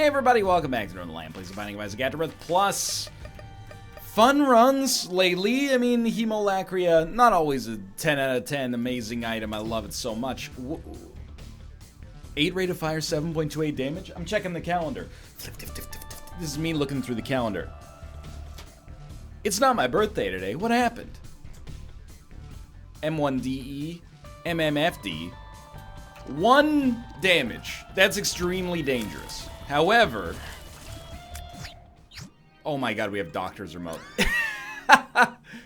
Hey everybody, welcome back to Northernlion. Please abiding by AFTERBIRTH Plus. Fun runs lately. I mean, Hemolacria, not always a 10 out of 10 amazing item. I love it so much. 8 rate of fire, 7.28 damage. I'm checking the calendar. This is me looking through the calendar. It's not my birthday today. What happened? M1DE, MMFD. 1 damage. That's extremely dangerous. However, oh my god, we have Doctor's Remote.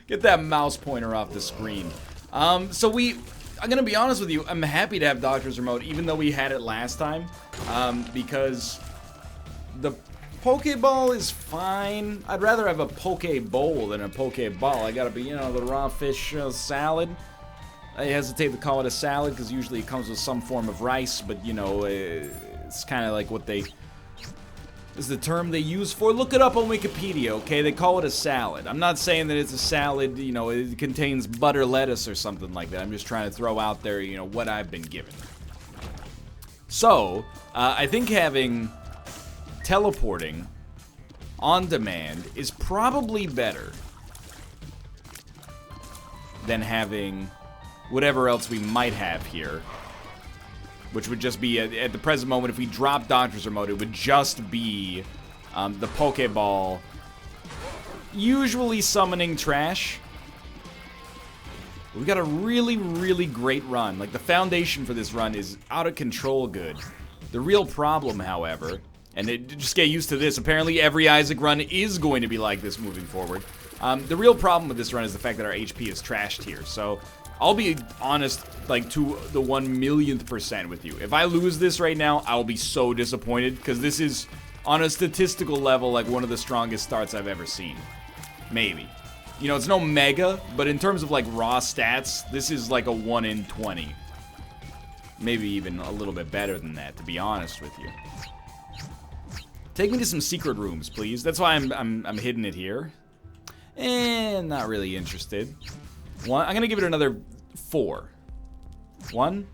Get that mouse pointer off the screen. I'm gonna be honest with you, I'm happy to have Doctor's Remote, even though we had it last time, because the Pokeball is fine. I'd rather have a Pokeball than a Pokeball. I gotta be, you know, the raw fish salad. I hesitate to call it a salad because usually it comes with some form of rice, but you know, it's kind of like what they is the term they use for. Look it up on Wikipedia, okay? They call it a salad. I'm not saying that it's a salad, you know, it contains butter lettuce or something like that. I'm just trying to throw out there, you know, what I've been given. So, I think having teleporting on demand is probably better than having whatever else we might have here. Which would just be, at the present moment, if we drop Doctor's Remote, it would just be the Pokeball usually summoning trash. We got a really, really great run. Like, the foundation for this run is out of control good. The real problem, however, and just get used to this, apparently every Isaac run is going to be like this moving forward. The real problem with this run is the fact that our HP is trashed here, so I'll be honest, like, to the 1,000,000% with you. If I lose this right now, I'll be so disappointed, because this is, on a statistical level, like, one of the strongest starts I've ever seen. Maybe. You know, it's no mega, but in terms of, like, raw stats, this is like a 1 in 20. Maybe even a little bit better than that, to be honest with you. Take me to some secret rooms, please. That's why I'm hitting it here. And not really interested. I'm gonna give it another 4. 1,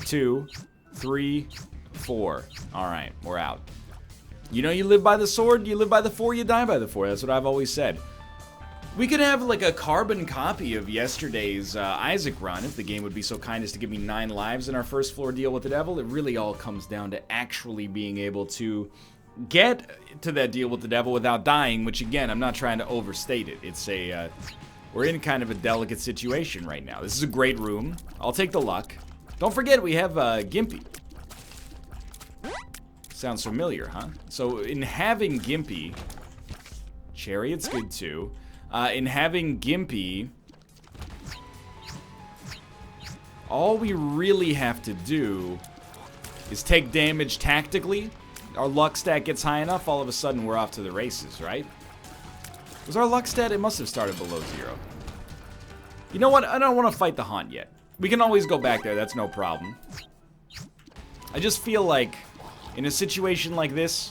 2, 3, 4. Alright, we're out. You know, you live by the sword, you live by the 4, you die by the 4. That's what I've always said. We could have, like, a carbon copy of yesterday's Isaac run, if the game would be so kind as to give me 9 lives in our first floor deal with the devil. It really all comes down to actually being able to get to that deal with the devil without dying, which, again, I'm not trying to overstate it. It's a, we're in kind of a delicate situation right now. This is a great room. I'll take the luck. Don't forget, we have Gimpy. Sounds familiar, huh? So, in having Gimpy, Chariot's good too. In having Gimpy, all we really have to do is take damage tactically. Our luck stat gets high enough, all of a sudden we're off to the races, right? Was our luck stat? It must have started below 0. You know what? I don't want to fight the haunt yet. We can always go back there. That's no problem. I just feel like in a situation like this,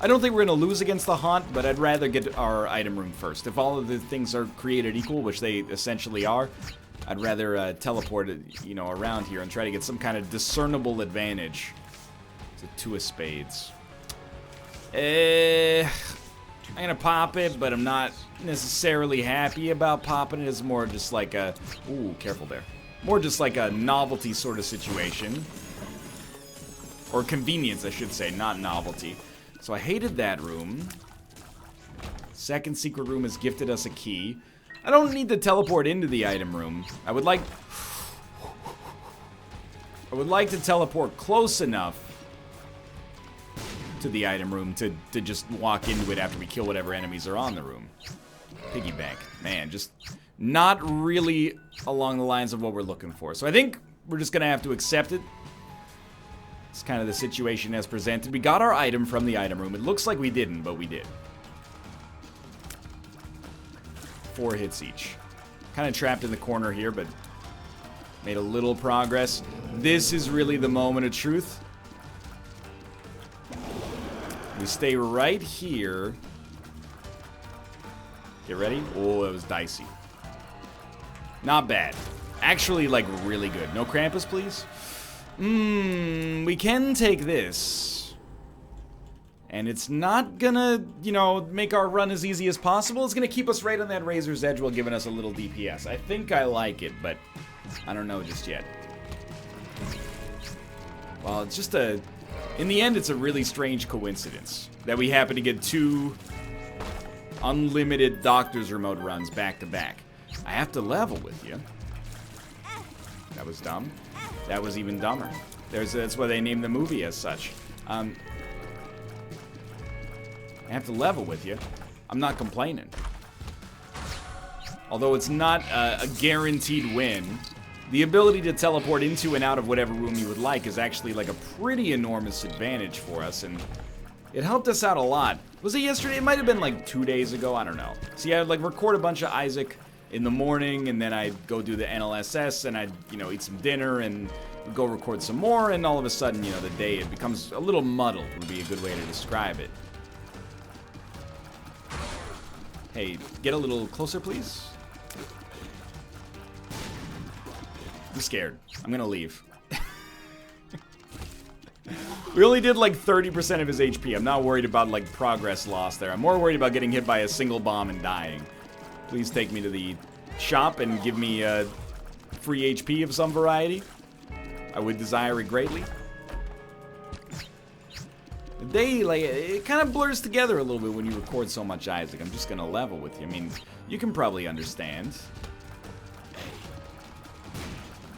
I don't think we're going to lose against the haunt, but I'd rather get our item room first. If all of the things are created equal, which they essentially are, I'd rather teleport it, you know, around here and try to get some kind of discernible advantage to 2 of spades. I'm gonna pop it, but I'm not necessarily happy about popping it. It's more just like a... Ooh, careful there. More just like a novelty sort of situation. Or convenience, I should say, not novelty. So I hated that room. Second secret room has gifted us a key. I don't need to teleport into the item room. I would like to teleport close enough to the item room to just walk into it after we kill whatever enemies are on the room. Piggy bank. Man, just not really along the lines of what we're looking for. So I think we're just gonna have to accept it. It's kind of the situation as presented. We got our item from the item room. It looks like we didn't, but we did. 4 hits each. Kind of trapped in the corner here, but made a little progress. This is really the moment of truth. We stay right here. Get ready? Oh, that was dicey. Not bad. Actually, like, really good. No Krampus, please? We can take this. And it's not gonna, you know, make our run as easy as possible. It's gonna keep us right on that razor's edge while giving us a little DPS. I think I like it, but I don't know just yet. Well, it's just a... In the end, it's a really strange coincidence that we happen to get 2 unlimited Doctor's Remote runs back to back. I have to level with you. That was dumb. That was even dumber. That's why they named the movie as such. I have to level with you. I'm not complaining. Although it's not a guaranteed win, the ability to teleport into and out of whatever room you would like is actually like a pretty enormous advantage for us, and it helped us out a lot. Was it yesterday? It might have been like 2 days ago. I don't know. See, I'd like record a bunch of Isaac in the morning, and then I'd go do the NLSS, and I'd, you know, eat some dinner, and go record some more, and all of a sudden, you know, the day, it becomes a little muddled, would be a good way to describe it. Hey, get a little closer, please. I'm scared. I'm gonna leave. We only did like 30% of his HP. I'm not worried about like progress lost there. I'm more worried about getting hit by a single bomb and dying. Please take me to the shop and give me free HP of some variety. I would desire it greatly. The day, like, it kind of blurs together a little bit when you record so much Isaac. I'm just gonna level with you. I mean, you can probably understand.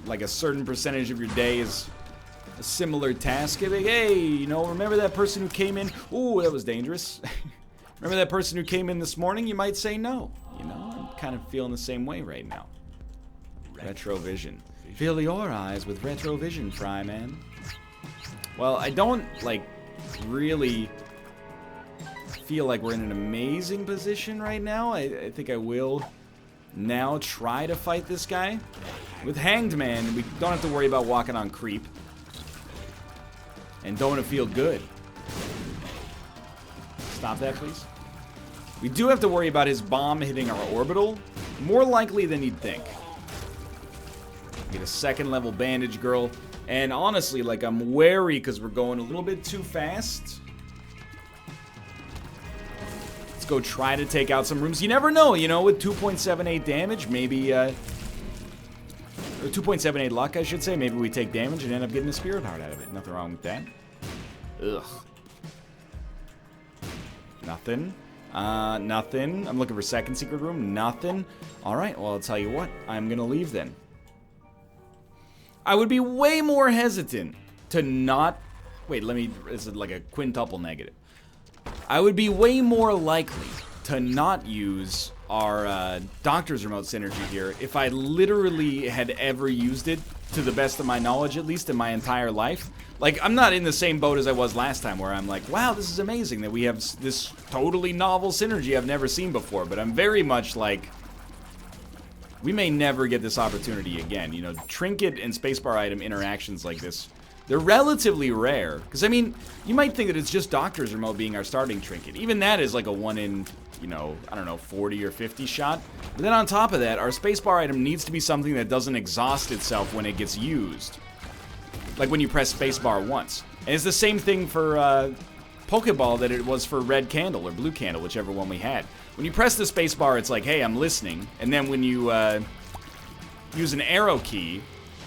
Like a certain percentage of your day is a similar task. Like, hey, you know, remember that person who came in? Ooh, that was dangerous. Remember that person who came in this morning? You might say no. You know, I'm kind of feeling the same way right now. Retrovision. Fill your eyes with retrovision, Fry Man. Well, I don't, like, really feel like we're in an amazing position right now. I think I will now try to fight this guy. With Hanged Man, we don't have to worry about walking on creep. And don't want to feel good. Stop that, please. We do have to worry about his bomb hitting our orbital. More likely than you'd think. Get a 2nd level bandage girl. And honestly, like, I'm wary because we're going a little bit too fast. Let's go try to take out some rooms. You never know, you know, with 2.78 damage, maybe, or 2.78 luck, I should say. Maybe we take damage and end up getting a spirit heart out of it. Nothing wrong with that. Ugh. Nothing. Nothing. I'm looking for 2nd secret room. Nothing. Alright, well, I'll tell you what. I'm gonna leave then. I would be way more hesitant to not... Wait, let me... Is it like a quintuple negative? I would be way more likely to not use our Doctor's Remote synergy here if I literally had ever used it, to the best of my knowledge, at least in my entire life. Like, I'm not in the same boat as I was last time, where I'm like, wow, this is amazing that we have this totally novel synergy I've never seen before, but I'm very much like... We may never get this opportunity again. You know, trinket and spacebar item interactions like this, they're relatively rare. Because, I mean, you might think that it's just Doctor's Remote being our starting trinket. Even that is like a 1 in, you know, I don't know, 40 or 50 shot. But then on top of that, our spacebar item needs to be something that doesn't exhaust itself when it gets used. Like when you press spacebar once. And it's the same thing for Pokeball that it was for Red Candle or Blue Candle, whichever one we had. When you press the spacebar, it's like, hey, I'm listening. And then when you use an arrow key,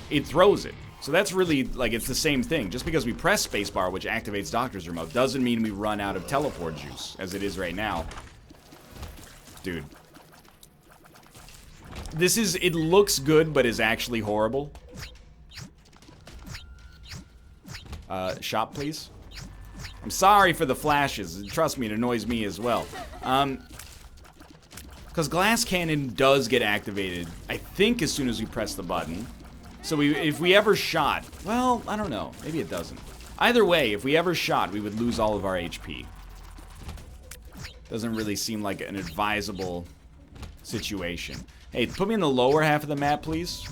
it throws it. So that's really, like, it's the same thing. Just because we press spacebar, which activates Doctor's Remote, doesn't mean we run out of teleport juice, as it is right now. Dude. This is, it looks good, but is actually horrible. Shop, please. I'm sorry for the flashes. Trust me, it annoys me as well. Because Glass Cannon does get activated, I think, as soon as we press the button. So if we ever shot, well, I don't know. Maybe it doesn't. Either way, if we ever shot, we would lose all of our HP. Doesn't really seem like an advisable situation. Hey, put me in the lower half of the map, please.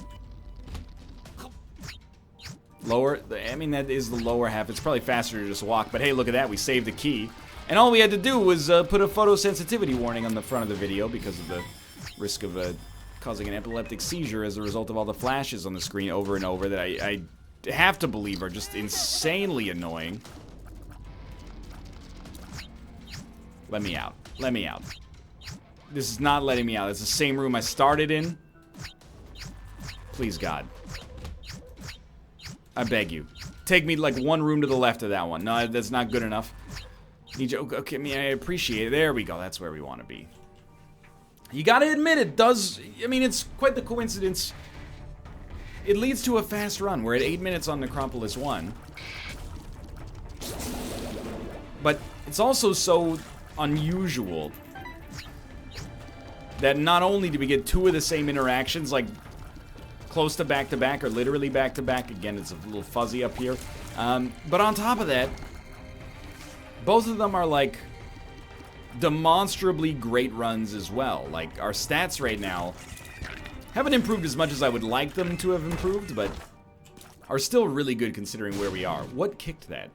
Lower, I mean, that is the lower half. It's probably faster to just walk, but hey, look at that. We saved the key. And all we had to do was put a photosensitivity warning on the front of the video because of the risk of causing an epileptic seizure as a result of all the flashes on the screen over and over that I have to believe are just insanely annoying. Let me out. Let me out. This is not letting me out. It's the same room I started in. Please, God. I beg you. Take me like one room to the left of that one. No, that's not good enough. Need you. Okay, I appreciate it. There we go. That's where we want to be. You gotta admit, it does. I mean, it's quite the coincidence. It leads to a fast run. We're at 8 minutes on Necropolis 1. But it's also so unusual that not only do we get 2 of the same interactions, like close to back-to-back or literally back-to-back. Again, it's a little fuzzy up here. But on top of that, both of them are like demonstrably great runs as well. Like, our stats right now haven't improved as much as I would like them to have improved, but are still really good considering where we are. What kicked that?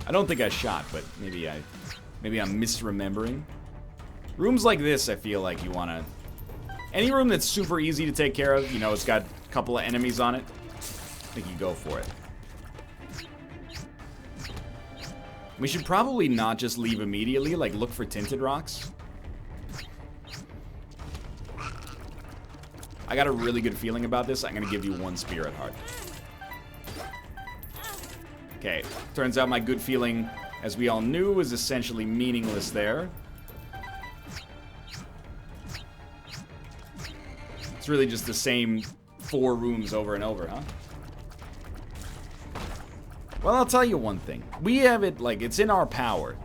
I don't think I shot, but maybe I'm misremembering. Rooms like this, I feel like you want to... Any room that's super easy to take care of, you know, it's got a couple of enemies on it, I think you go for it. We should probably not just leave immediately, like look for tinted rocks. I got a really good feeling about this. I'm going to give you 1 spirit heart. Okay, turns out my good feeling, as we all knew, was essentially meaningless there. It's really just the same 4 rooms over and over, huh? Well, I'll tell you one thing. We have it, like, it's in our power.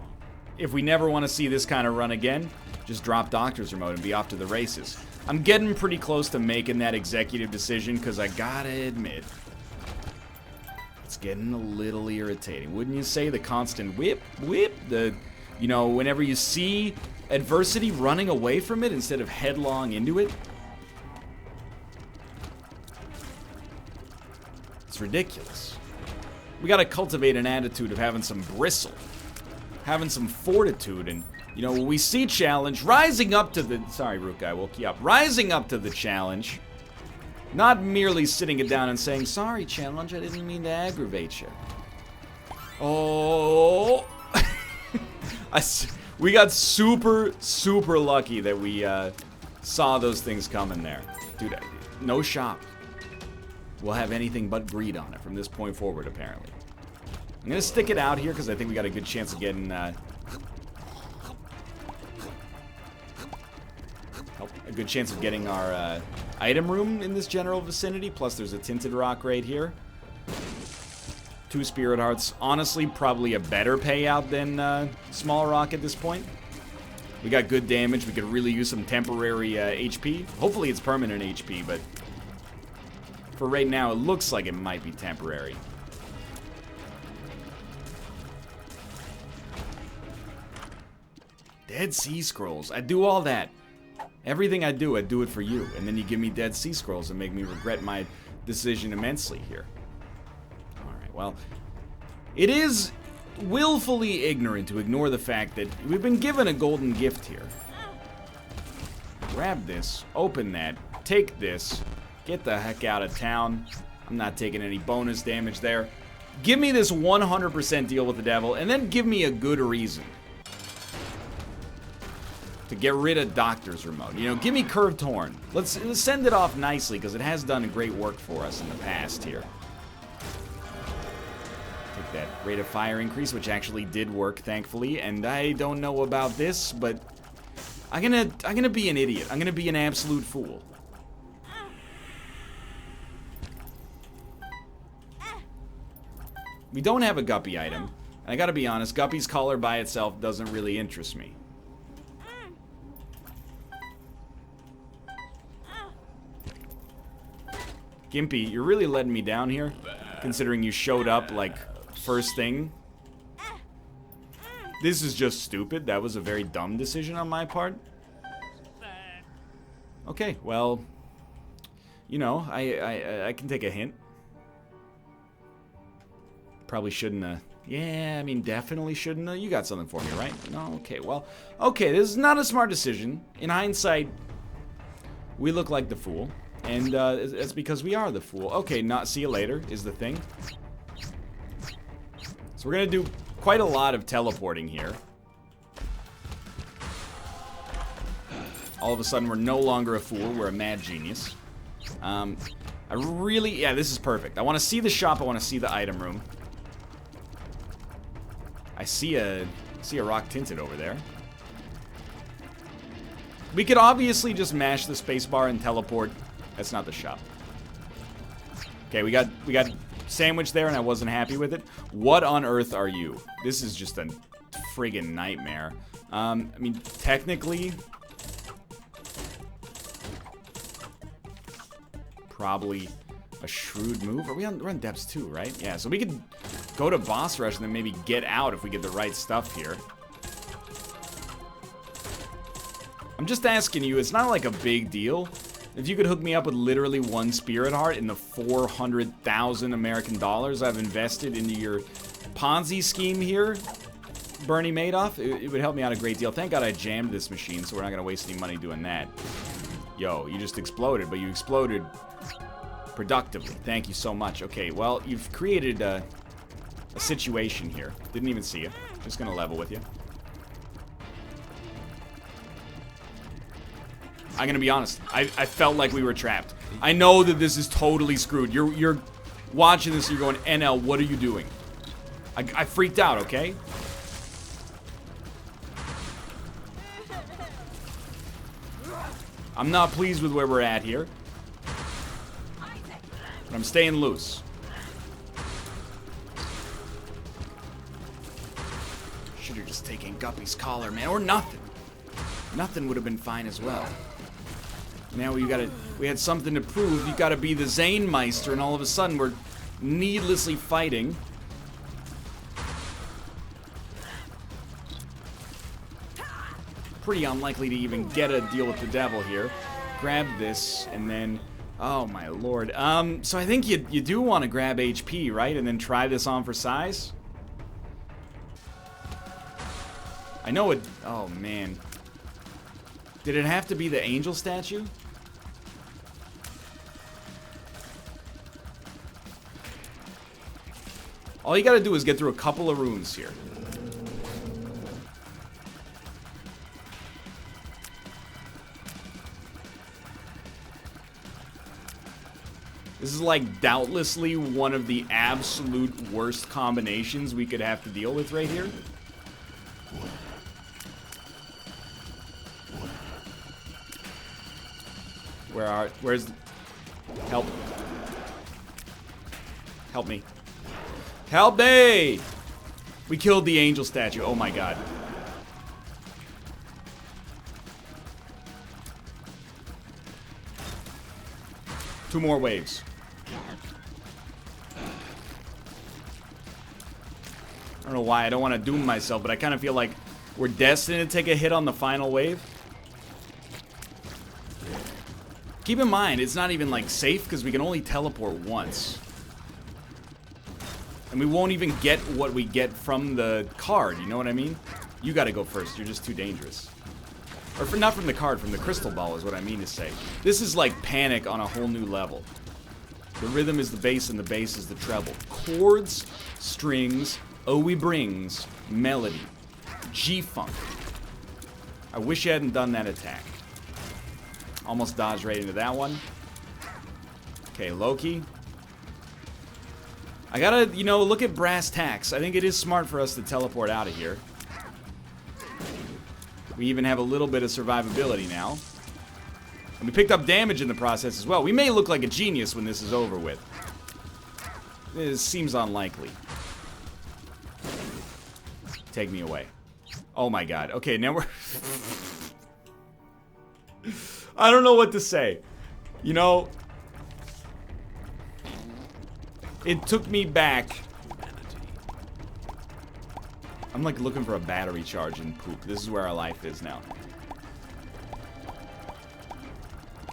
If we never want to see this kind of run again, just drop Doctor's Remote and be off to the races. I'm getting pretty close to making that executive decision, because I gotta admit, it's getting a little irritating. Wouldn't you say? The constant whip, the, you know, whenever you see adversity, running away from it instead of headlong into it. It's ridiculous. We gotta cultivate an attitude of having some bristle, having some fortitude, and, you know, when we see challenge, rising up to the... Sorry, Rook, I woke you up. Rising up to the challenge, not merely sitting it down and saying, sorry, challenge, I didn't mean to aggravate you. Oh... we got super, super lucky that we saw those things coming there. Dude, no shop will have anything but greed on it from this point forward, apparently. I'm gonna stick it out here because I think we got a good chance of getting a good chance of getting our item room in this general vicinity. Plus, there's a tinted rock right here. 2 spirit hearts. Honestly, probably a better payout than small rock at this point. We got good damage. We could really use some temporary HP. Hopefully, it's permanent HP, but for right now, it looks like it might be temporary. Dead Sea Scrolls. I do all that. Everything I do it for you. And then you give me Dead Sea Scrolls and make me regret my decision immensely here. Alright, well, it is willfully ignorant to ignore the fact that we've been given a golden gift here. Grab this, open that, take this, get the heck out of town. I'm not taking any bonus damage there. Give me this 100% deal with the devil, and then give me a good reason to get rid of Doctor's Remote. You know, give me Curved Horn. Let's send it off nicely, because it has done great work for us in the past here. Take that rate of fire increase, which actually did work, thankfully. And I don't know about this, but I'm gonna be an idiot. I'm gonna be an absolute fool. We don't have a Guppy item. And I gotta be honest, Guppy's collar by itself doesn't really interest me. Gimpy, you're really letting me down here, considering you showed up, like, first thing. This is just stupid. That was a very dumb decision on my part. Okay, well, you know, I can take a hint. Probably shouldn't yeah, I mean, definitely shouldn't you got something for me, right? No, okay, well, okay, this is not a smart decision. In hindsight, we look like the fool. And it's because we are the fool. Okay, not see you later is the thing. So we're gonna do quite a lot of teleporting here. All of a sudden, we're no longer a fool. We're a mad genius. Yeah, this is perfect. I want to see the shop. I want to see the item room. I see a rock tinted over there. We could obviously just mash the spacebar and teleport. That's not the shop. Okay, we got sandwich there, and I wasn't happy with it. What on earth are you? This is just a friggin' nightmare. I mean, technically, probably a shrewd move. We're on depths 2, right? Yeah, so we could go to boss rush and then maybe get out if we get the right stuff here. I'm just asking you, it's not like a big deal. If you could hook me up with literally 1 spirit heart in the 400,000 American dollars I've invested into your Ponzi scheme here, Bernie Madoff, it would help me out a great deal. Thank God I jammed this machine, so we're not going to waste any money doing that. Yo, you just exploded, but you exploded productively. Thank you so much. Okay, well, you've created a situation here. Didn't even see you. Just going to level with you. I'm gonna be honest. I felt like we were trapped. I know that this is totally screwed. You're watching this and you're going, NL, what are you doing? I freaked out, okay? I'm not pleased with where we're at here. But I'm staying loose. Should have just taken Guppy's collar, man, or nothing. Nothing would have been fine as well. Now we had something to prove. You gotta be the Zane Meister, and all of a sudden we're needlessly fighting. Pretty unlikely to even get a deal with the devil here. Grab this, and then, oh my lord. So I think you do want to grab HP, right? And then try this on for size? I know it, oh man. Did it have to be the angel statue? All you gotta do is get through a couple of runes here. This is like doubtlessly one of the absolute worst combinations we could have to deal with right here. Where's help? Help me. Help me! We killed the angel statue. Oh my god. Two more waves. I don't know why I don't want to doom myself, but I kind of feel like we're destined to take a hit on the final wave. Keep in mind, it's not even like safe because we can only teleport once. And we won't even get what we get from the card, you know what I mean? You gotta go first, you're just too dangerous. Or not from the card, from the crystal ball is what I mean to say. This is like Panic on a whole new level. The rhythm is the bass and the bass is the treble. Chords, strings, owie brings, melody. G-funk. I wish you hadn't done that attack. Almost dodged right into that one. Okay, Loki. I gotta, you know, look at brass tacks. I think it is smart for us to teleport out of here. We even have a little bit of survivability now. And we picked up damage in the process as well. We may look like a genius when this is over with. This seems unlikely. Take me away. Oh my god. Okay, now we're... I don't know what to say. You know, it took me back. I'm like looking for a battery charge in poop. This is where our life is now.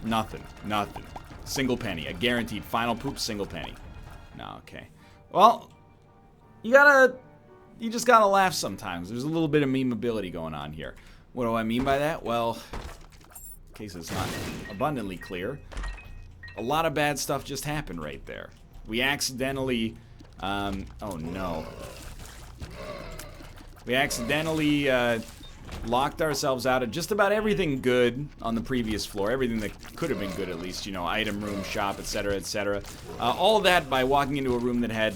Nothing. Nothing. Single penny. A guaranteed final poop single penny. No, okay. Well, you just gotta laugh sometimes. There's a little bit of memeability going on here. What do I mean by that? Well, in case it's not abundantly clear, a lot of bad stuff just happened right there. We accidentally, oh no. We accidentally locked ourselves out of just about everything good on the previous floor. Everything that could have been good, at least. You know, item room, shop, etc., etc. All that by walking into a room that had,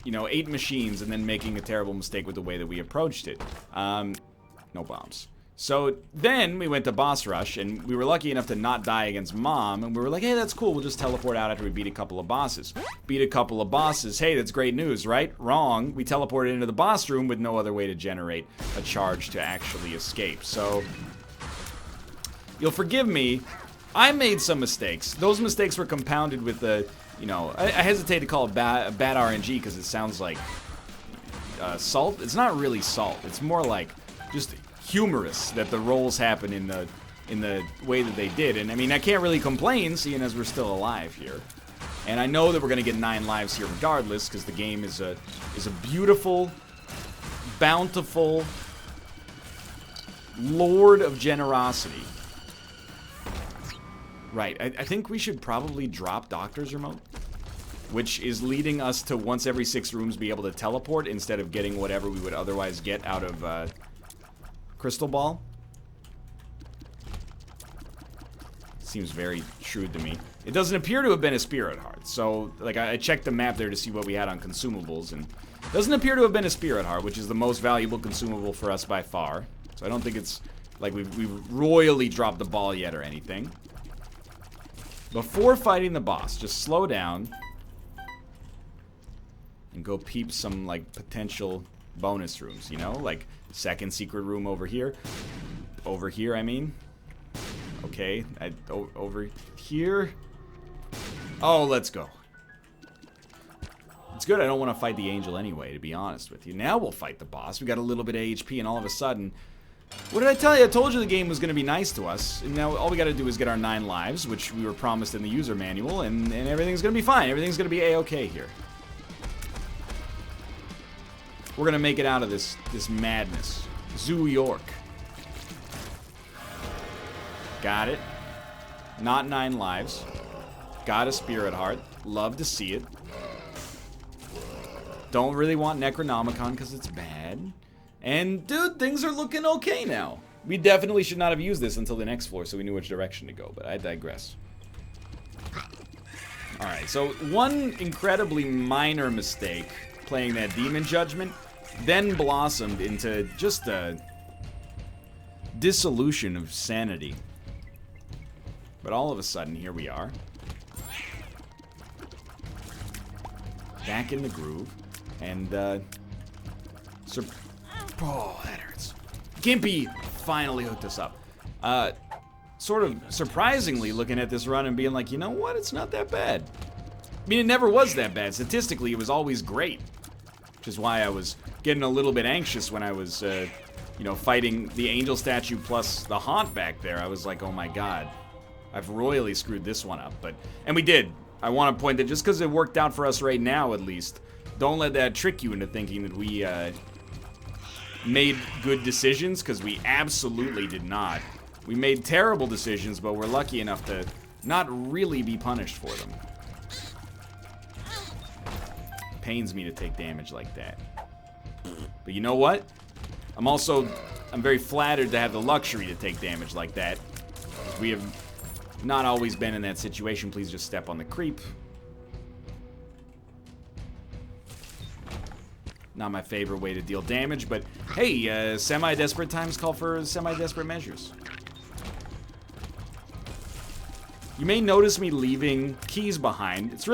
you know, 8 machines and then making a terrible mistake with the way that we approached it. No bombs. So then we went to boss rush, and we were lucky enough to not die against Mom, and we were like, hey, that's cool, we'll just teleport out after we beat a couple of bosses. Beat a couple of bosses, hey, that's great news, right? Wrong. We teleported into the boss room with no other way to generate a charge to actually escape. So, you'll forgive me, I made some mistakes. Those mistakes were compounded with the, you know, I hesitate to call it bad RNG because it sounds like salt. It's not really salt, it's more like just humorous that the rolls happen in the way that they did. And I mean, I can't really complain seeing as we're still alive here. And I know that we're gonna get 9 lives here regardless, because the game is a beautiful, bountiful Lord of generosity. Right, I think we should probably drop Doctor's Remote, which is leading us to once every 6 rooms be able to teleport instead of getting whatever we would otherwise get out of Crystal Ball. Seems very shrewd to me. It doesn't appear to have been a Spirit Heart. So, like, I checked the map there to see what we had on consumables, and it doesn't appear to have been a Spirit Heart, which is the most valuable consumable for us by far. So I don't think it's like we've royally dropped the ball yet or anything. Before fighting the boss, just slow down and go peep some, like, potential bonus rooms, you know? Like, second secret room over here. Over here, I mean. Okay, over here. Oh, let's go. It's good I don't want to fight the angel anyway, to be honest with you. Now we'll fight the boss. We got a little bit of HP, and all of a sudden... What did I tell you? I told you the game was going to be nice to us. And now all we got to do is get our 9 lives, which we were promised in the user manual, and everything's going to be fine. Everything's going to be A-okay here. We're going to make it out of this madness. Zoo York. Got it. Not 9 lives. Got a Spirit Heart. Love to see it. Don't really want Necronomicon because it's bad. And, dude, things are looking okay now. We definitely should not have used this until the next floor so we knew which direction to go, but I digress. Alright, so one incredibly minor mistake playing that Demon Judgment then blossomed into just a dissolution of sanity. But all of a sudden, here we are. Back in the groove. And, oh, that hurts. Gimpy finally hooked us up. Sort of surprisingly looking at this run and being like, you know what? It's not that bad. I mean, it never was that bad. Statistically, it was always great. Which is why I was getting a little bit anxious when I was, you know, fighting the angel statue plus the haunt back there. I was like, oh my god. I've royally screwed this one up. And we did. I want to point that just because it worked out for us right now, at least, don't let that trick you into thinking that we, made good decisions, because we absolutely did not. We made terrible decisions, but we're lucky enough to not really be punished for them. Pains me to take damage like that. But you know what? I'm very flattered to have the luxury to take damage like that. We have not always been in that situation. Please just step on the creep. Not my favorite way to deal damage, but hey, semi-desperate times call for semi-desperate measures. You may notice me leaving keys behind. It's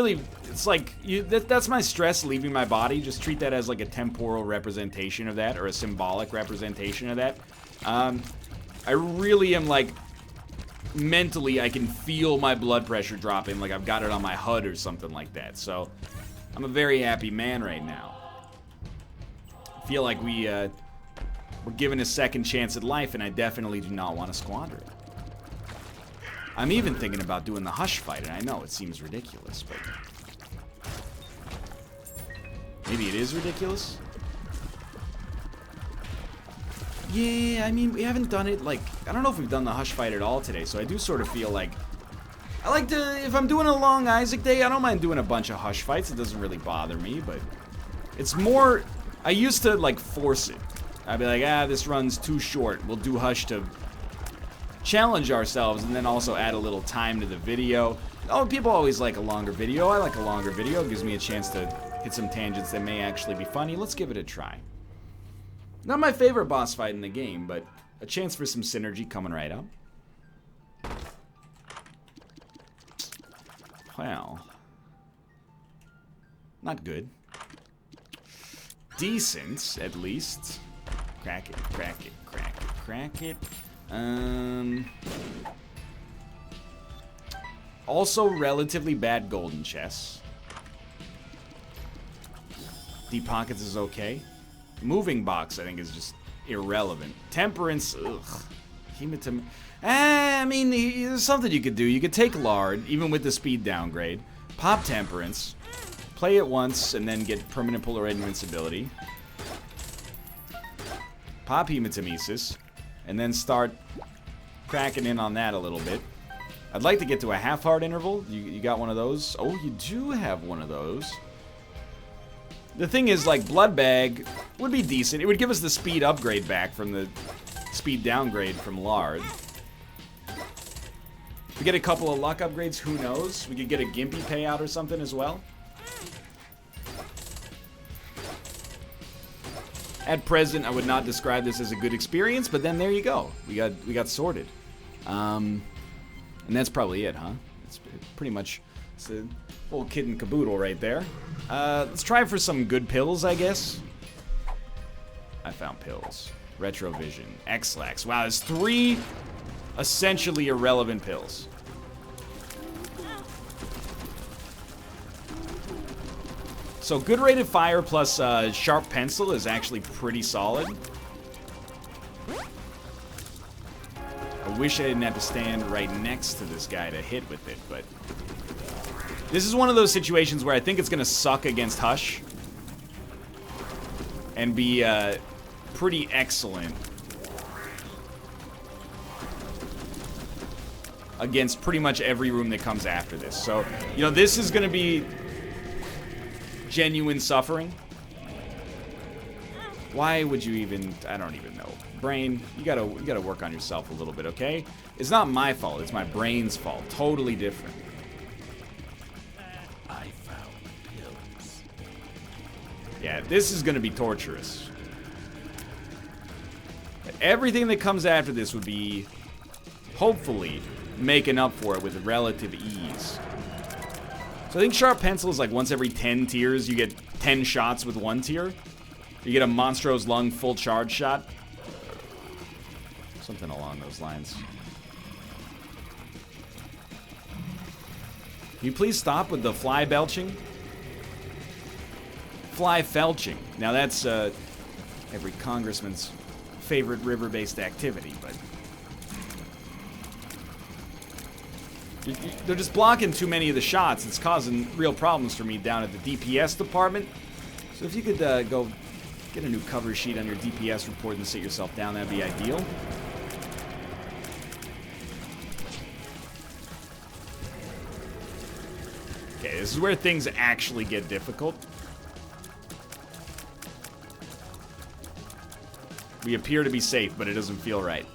like, that's my stress leaving my body. Just treat that as like a temporal representation of that, or a symbolic representation of that. I really am like, mentally, I can feel my blood pressure dropping, like I've got it on my HUD or something like that. So, I'm a very happy man right now. Feel like we're given a second chance at life, and I definitely do not want to squander it. I'm even thinking about doing the hush fight, and I know it seems ridiculous, but maybe it is ridiculous? Yeah, I mean, we haven't done it, like, I don't know if we've done the hush fight at all today, so I do sort of feel like I like to, if I'm doing a long Isaac day, I don't mind doing a bunch of hush fights. It doesn't really bother me, but it's more, I used to, like, force it. I'd be like, this run's too short. We'll do Hush to challenge ourselves and then also add a little time to the video. Oh, people always like a longer video. I like a longer video. It gives me a chance to hit some tangents that may actually be funny. Let's give it a try. Not my favorite boss fight in the game, but a chance for some synergy coming right up. Well, not good. Decent, at least. Crack it, crack it, crack it, crack it. Also relatively bad golden chests. Deep pockets is okay. Moving box, I think, is just irrelevant. Temperance, ugh. Hematom. I mean, there's something you could do. You could take Lard, even with the speed downgrade. Pop Temperance. Play it once, and then get permanent Polaroid invincibility. Pop Hematomesis. And then start cracking in on that a little bit. I'd like to get to a half-heart interval. You got one of those? Oh, you do have one of those. The thing is, like, Blood Bag would be decent. It would give us the speed upgrade back from the speed downgrade from Lard. If we get a couple of luck upgrades, who knows? We could get a Gimpy payout or something as well. At present, I would not describe this as a good experience, but then there you go. We got sorted. And that's probably it, huh? It's pretty much it's a full kit and caboodle right there. Let's try for some good pills, I guess. I found pills. Retrovision. X-Lax. Wow, there's 3 essentially irrelevant pills. So good rate of fire plus sharp pencil is actually pretty solid. I wish I didn't have to stand right next to this guy to hit with it, but this is one of those situations where I think it's gonna suck against Hush and be pretty excellent against pretty much every room that comes after this. So, you know, this is gonna be genuine suffering. Why would you even... I don't even know. Brain, you gotta work on yourself a little bit, okay? It's not my fault, it's my brain's fault. Totally different. I found pills. Yeah, this is gonna be torturous. Everything that comes after this would be, hopefully, making up for it with relative ease. So I think Sharp Pencil is like once every 10 tiers, you get 10 shots with 1 tier. You get a Monstro's Lung full charge shot. Something along those lines. Can you please stop with the fly belching? Fly felching. Now that's every congressman's favorite river-based activity, but... They're just blocking too many of the shots. It's causing real problems for me down at the DPS department. So if you could go get a new cover sheet on your DPS report and sit yourself down, that'd be ideal. Okay, this is where things actually get difficult. We appear to be safe, but it doesn't feel right.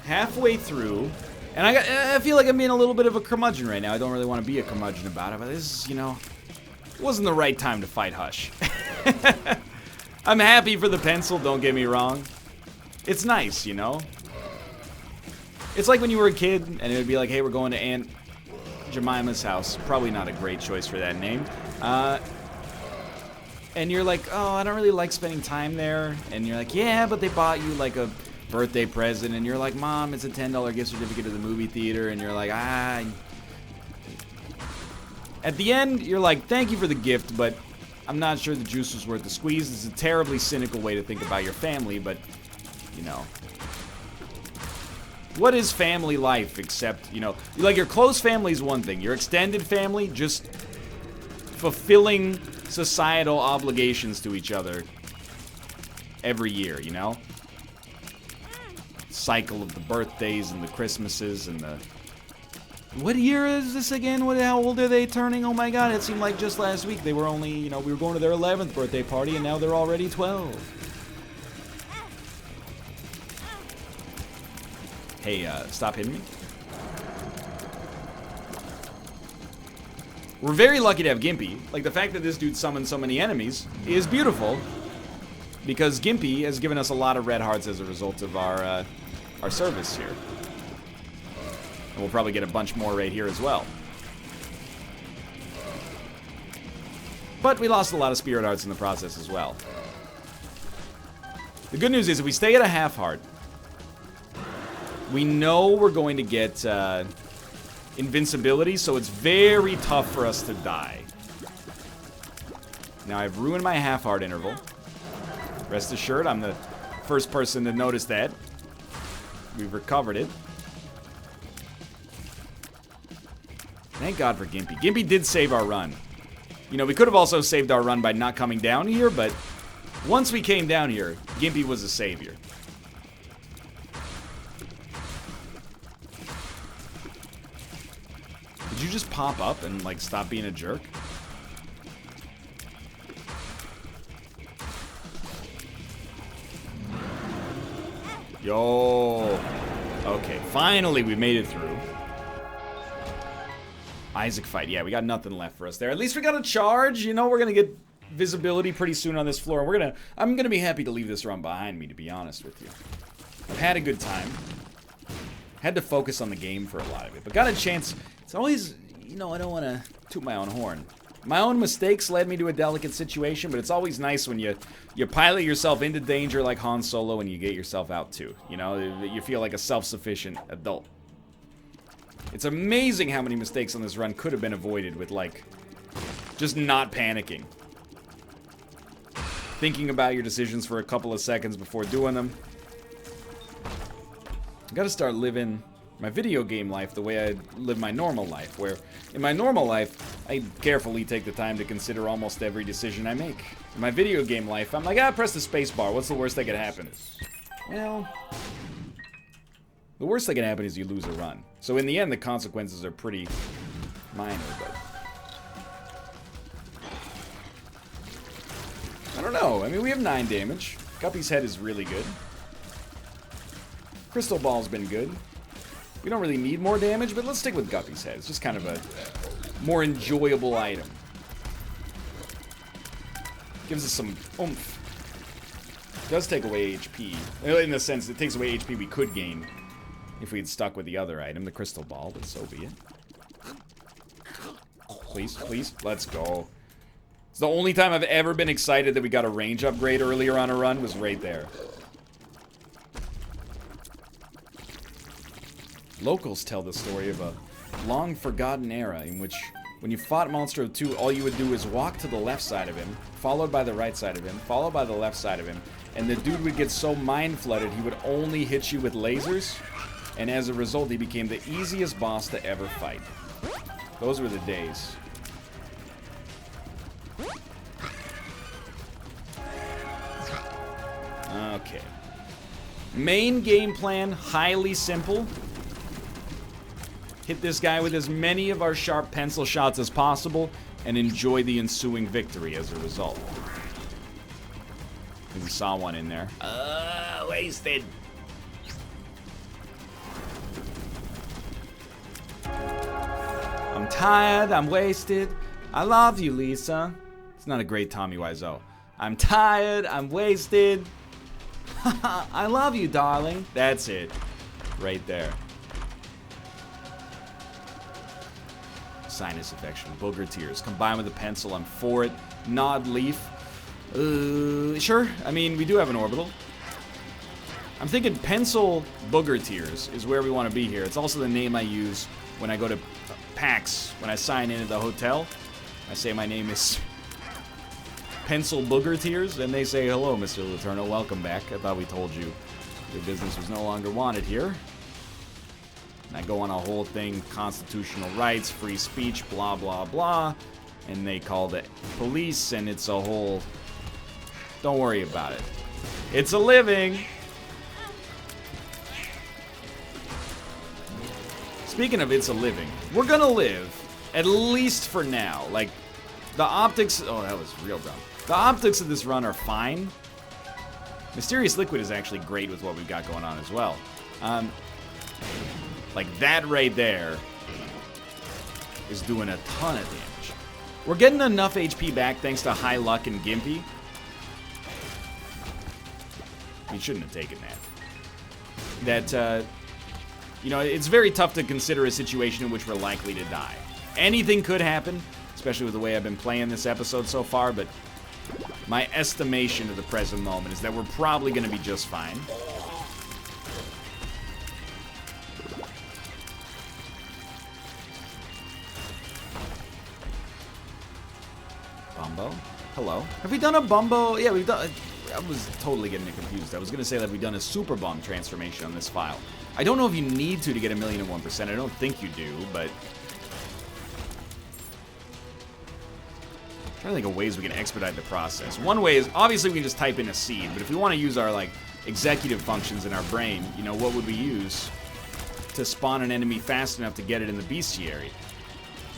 Halfway through, and I feel like I'm being a little bit of a curmudgeon right now. I don't really want to be a curmudgeon about it, but this is, you know, it wasn't the right time to fight Hush. I'm happy for the pencil, don't get me wrong. It's nice, you know? It's like when you were a kid, and it would be like, hey, we're going to Aunt Jemima's house. Probably not a great choice for that name. And you're like, oh, I don't really like spending time there. And you're like, yeah, but they bought you like a birthday present, and you're like, Mom, it's a $10 gift certificate to the movie theater, and you're like, ah. At the end, you're like, thank you for the gift, but I'm not sure the juice was worth the squeeze. It's a terribly cynical way to think about your family, but, you know. What is family life except, you know, like your close family is one thing. Your extended family, just fulfilling societal obligations to each other every year, you know? Cycle of the birthdays and the Christmases and the What year is this again? How old are they turning? Oh my god, it seemed like just last week they were only, you know, we were going to their 11th birthday party and now they're already 12. Hey, stop hitting me. We're very lucky to have Gimpy. Like, the fact that this dude summoned so many enemies is beautiful. Because Gimpy has given us a lot of red hearts as a result of our service here. And we'll probably get a bunch more right here as well. But we lost a lot of spirit hearts in the process as well. The good news is if we stay at a half heart, we know we're going to get invincibility, so it's very tough for us to die. Now I've ruined my half heart interval. Rest assured, I'm the first person to notice that. We've recovered it. Thank God for Gimpy. Gimpy did save our run. You know, we could have also saved our run by not coming down here, but once we came down here, Gimpy was a savior. Did you just pop up and, like, stop being a jerk? Yo. Okay, finally we made it through. Isaac fight. Yeah, we got nothing left for us there. At least we got a charge. You know, we're going to get visibility pretty soon on this floor. I'm going to be happy to leave this run behind me, to be honest with you. I've had a good time. Had to focus on the game for a lot of it. But got a chance. It's always, you know, I don't want to toot my own horn. My own mistakes led me to a delicate situation, but it's always nice when you pilot yourself into danger like Han Solo and you get yourself out too. You know, you feel like a self-sufficient adult. It's amazing how many mistakes on this run could have been avoided with, like, just not panicking. Thinking about your decisions for a couple of seconds before doing them. I gotta start living my video game life the way I live my normal life, where in my normal life, I carefully take the time to consider almost every decision I make. In my video game life, I'm like, press the space bar, what's the worst that could happen? Well, the worst that can happen is you lose a run. So in the end, the consequences are pretty minor, but I don't know. I mean, we have 9 damage. Guppy's head is really good. Crystal Ball's been good. We don't really need more damage, but let's stick with Guppy's head. It's just kind of a more enjoyable item. Gives us some oomph. Does take away HP. In the sense, it takes away HP we could gain if we had stuck with the other item, the crystal ball, but so be it. Please, please, let's go. It's the only time I've ever been excited that we got a range upgrade earlier on a run was right there. Locals tell the story of a long-forgotten era in which, when you fought Monster of 2, all you would do is walk to the left side of him, followed by the right side of him, followed by the left side of him, and the dude would get so mind-flooded he would only hit you with lasers, and as a result, he became the easiest boss to ever fight. Those were the days. Okay. Main game plan, highly simple. Hit this guy with as many of our sharp pencil shots as possible, and enjoy the ensuing victory as a result. I think we saw one in there. Wasted. I'm tired, I'm wasted. I love you, Lisa. It's not a great Tommy Wiseau. I'm tired, I'm wasted. I love you, darling. That's it. Right there. Sinus infection, booger tears. Combined with a pencil, I'm for it. Nod leaf. Sure. I mean, we do have an orbital. I'm thinking pencil booger tears is where we want to be here. It's also the name I use when I go to PAX. When I sign in at the hotel, I say my name is Pencil Booger Tears, and they say, hello, Mr. Letourneau, welcome back. I thought we told you your business was no longer wanted here. And I go on a whole thing, constitutional rights, free speech, blah, blah, blah. And they call the police, and it's a whole... Don't worry about it. It's a living. Speaking of It's a Living, we're gonna live, at least for now. Like, the optics... Oh, that was real dumb. The optics of this run are fine. Mysterious Liquid is actually great with what we've got going on as well. Like, that right there is doing a ton of damage. We're getting enough HP back thanks to High Luck and Gimpy. We shouldn't have taken that. That, you know, it's very tough to consider a situation in which we're likely to die. Anything could happen, especially with the way I've been playing this episode so far, but my estimation of the present moment is that we're probably going to be just fine. Bumbo? Hello? Have we done a Bumbo? Yeah, we've done... I was totally getting it confused. I was going to say that we've done a Super Bomb transformation on this file. I don't know if you need to get 1,000,001%. I don't think you do, but... I'm trying to think of ways we can expedite the process. One way is, obviously we can just type in a seed, but if we want to use our, like, executive functions in our brain, you know, what would we use to spawn an enemy fast enough to get it in the bestiary?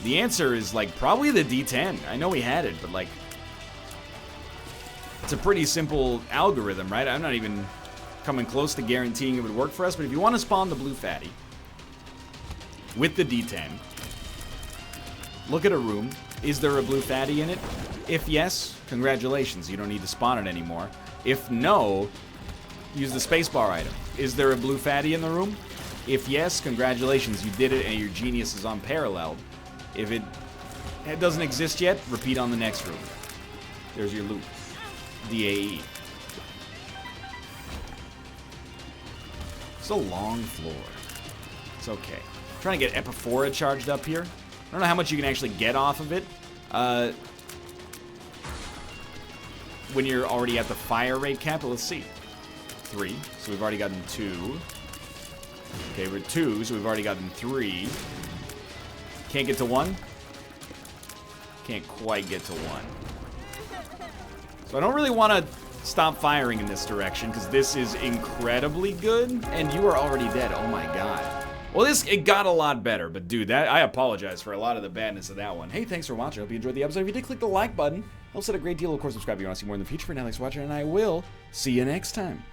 The answer is, like, probably the D10. I know we had it, but, like... It's a pretty simple algorithm, right? I'm not even coming close to guaranteeing it would work for us, but if you want to spawn the blue fatty with the D10, look at a room. Is there a blue fatty in it? If yes, congratulations, you don't need to spawn it anymore. If no, use the spacebar item. Is there a blue fatty in the room? If yes, congratulations, you did it and your genius is unparalleled. If it doesn't exist yet, repeat on the next room. There's your loot. DAE. It's a long floor. It's okay. I'm trying to get Epiphora charged up here. I don't know how much you can actually get off of it when you're already at the fire rate cap, but let's see. 3, so we've already gotten 2. Okay, we're 2, so we've already gotten 3. Can't get to 1? Can't quite get to 1. So I don't really want to stop firing in this direction, because this is incredibly good, and you are already dead. Oh my god. Well, it got a lot better, but dude, I apologize for a lot of the badness of that one. Hey, thanks for watching. I hope you enjoyed the episode. If you did, click the like button. Helps out a great deal. Of course, subscribe if you want to see more in the future. For now, thanks for watching, and I will see you next time.